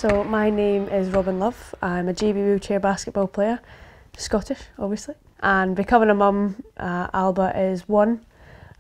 So my name is Robyn Love. I'm a GB wheelchair basketball player, Scottish obviously. And becoming a mum, Alba is one,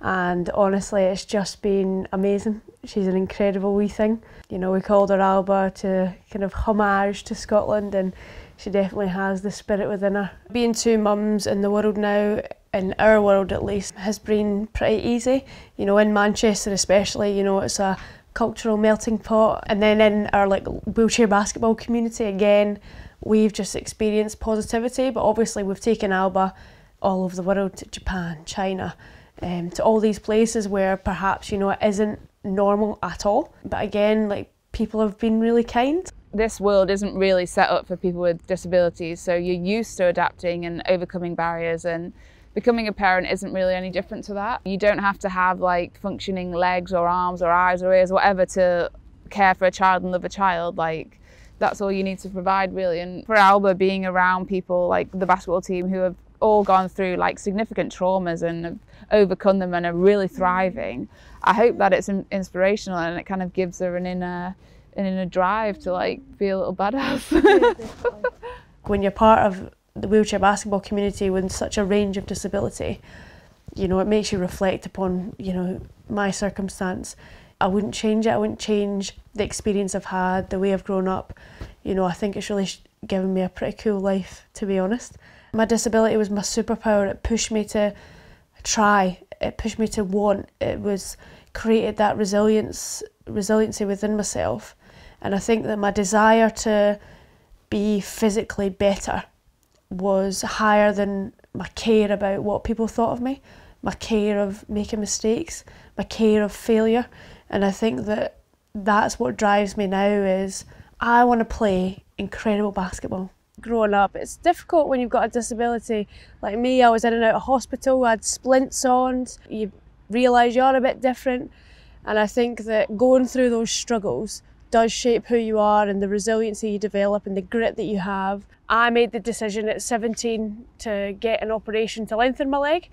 and honestly it's just been amazing. She's an incredible wee thing. You know, we called her Alba to kind of homage to Scotland, and she definitely has the spirit within her. Being two mums in the world now, in our world at least, has been pretty easy. You know, in Manchester especially, you know, it's a cultural melting pot. And then in our wheelchair basketball community, again, we've just experienced positivity, but obviously we've taken Alba all over the world, to Japan, China, to all these places where perhaps, you know, it isn't normal at all. But again, people have been really kind. This world isn't really set up for people with disabilities, so you're used to adapting and overcoming barriers, and becoming a parent isn't really any different to that. You don't have to have functioning legs or arms or eyes or ears or whatever to care for a child and love a child. That's all you need to provide, really. And for Alba, being around people like the basketball team who have all gone through significant traumas and have overcome them and are really thriving, I hope that it's inspirational and it kind of gives her an inner drive to be a little badass. Yeah, when you're part of the wheelchair basketball community with such a range of disability, you know, it makes you reflect upon, you know, my circumstance. I wouldn't change it. I wouldn't change the experience I've had, the way I've grown up. You know, I think it's really given me a pretty cool life, to be honest. My disability was my superpower. It pushed me to try. It pushed me to want. It was created that resiliency within myself. And I think that my desire to be physically better was higher than my care about what people thought of me, my care of making mistakes, my care of failure. And I think that that's what drives me now, is I want to play incredible basketball. Growing up, it's difficult when you've got a disability. Like me, I was in and out of hospital, I had splints on, you realise you're a bit different. And I think that going through those struggles does shape who you are and the resiliency you develop and the grit that you have. I made the decision at 17 to get an operation to lengthen my leg.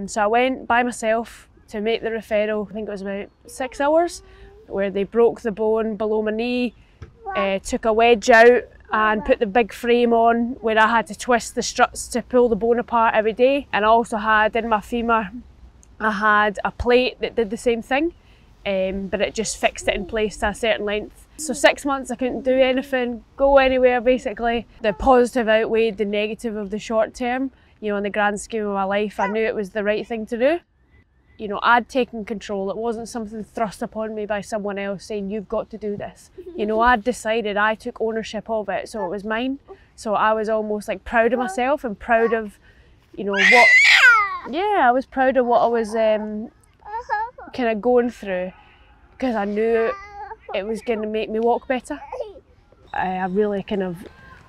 So I went by myself to make the referral. I think it was about 6 hours, where they broke the bone below my knee, took a wedge out and put the big frame on, where I had to twist the struts to pull the bone apart every day. And I also had in my femur, I had a plate that did the same thing, but it just fixed it in place to a certain length. So 6 months I couldn't do anything, go anywhere basically. The positive outweighed the negative of the short term. You know, in the grand scheme of my life, I knew it was the right thing to do. You know, I'd taken control. It wasn't something thrust upon me by someone else saying, you've got to do this. You know, I'd decided, I took ownership of it, so it was mine. So I was almost proud of myself and proud of, you know, what, yeah, I was proud of what I was kind of going through, because I knew it was going to make me walk better. I really kind of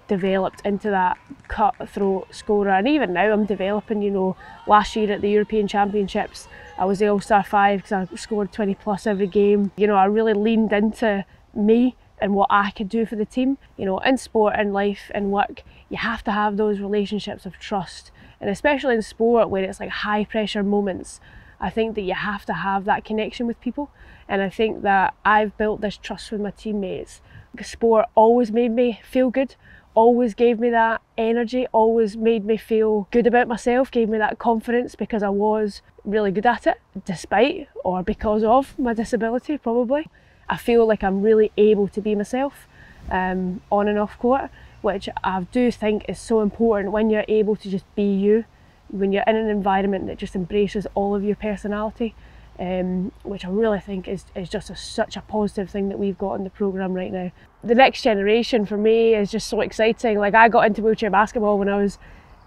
developed into that cutthroat scorer, and even now I'm developing. You know, last year at the European Championships I was the All-Star 5 because I scored 20 plus every game. You know, I really leaned into me and what I could do for the team. You know, in sport, in life, in work, you have to have those relationships of trust, and especially in sport where it's high pressure moments, I think that you have to have that connection with people. And I think that I've built this trust with my teammates. Sport always made me feel good, always gave me that energy, always made me feel good about myself, gave me that confidence, because I was really good at it, despite or because of my disability probably. I feel like I'm really able to be myself on and off court, which I do think is so important when you're able to just be you, when you're in an environment that just embraces all of your personality. Which I really think is just such a positive thing that we've got in the programme right now. The next generation for me is just so exciting. I got into wheelchair basketball when I was,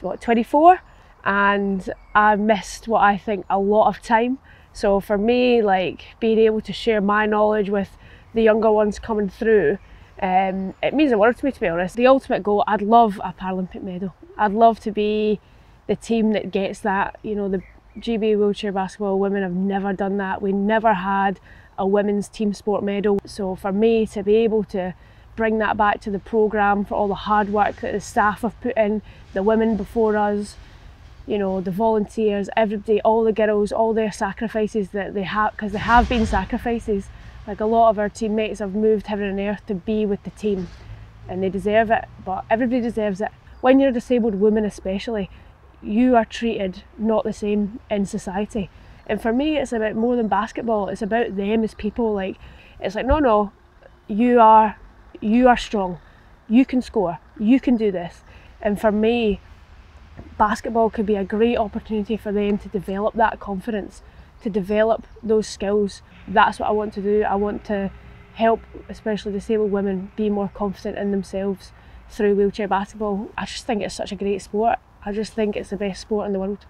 24, and I missed what I think a lot of time. So for me, being able to share my knowledge with the younger ones coming through, it means a world to me, to be honest. The ultimate goal, I'd love a Paralympic medal. I'd love to be the team that gets that. You know, the GB wheelchair basketball women have never done that. We never had a women's team sport medal. So for me to be able to bring that back to the programme, for all the hard work that the staff have put in, the women before us, you know, the volunteers, everybody, all the girls, all their sacrifices that they have, because they have been sacrifices. Like, a lot of our teammates have moved heaven and earth to be with the team, and they deserve it, but everybody deserves it. When you're a disabled woman especially, you are treated not the same in society. And for me, it's about more than basketball, it's about them as people. Like, it's like, no, you are strong, you can score, you can do this. And for me, basketball could be a great opportunity for them to develop that confidence, to develop those skills. That's what I want to do. I want to help especially disabled women be more confident in themselves through wheelchair basketball. I just think it's such a great sport. I just think it's the best sport in the world.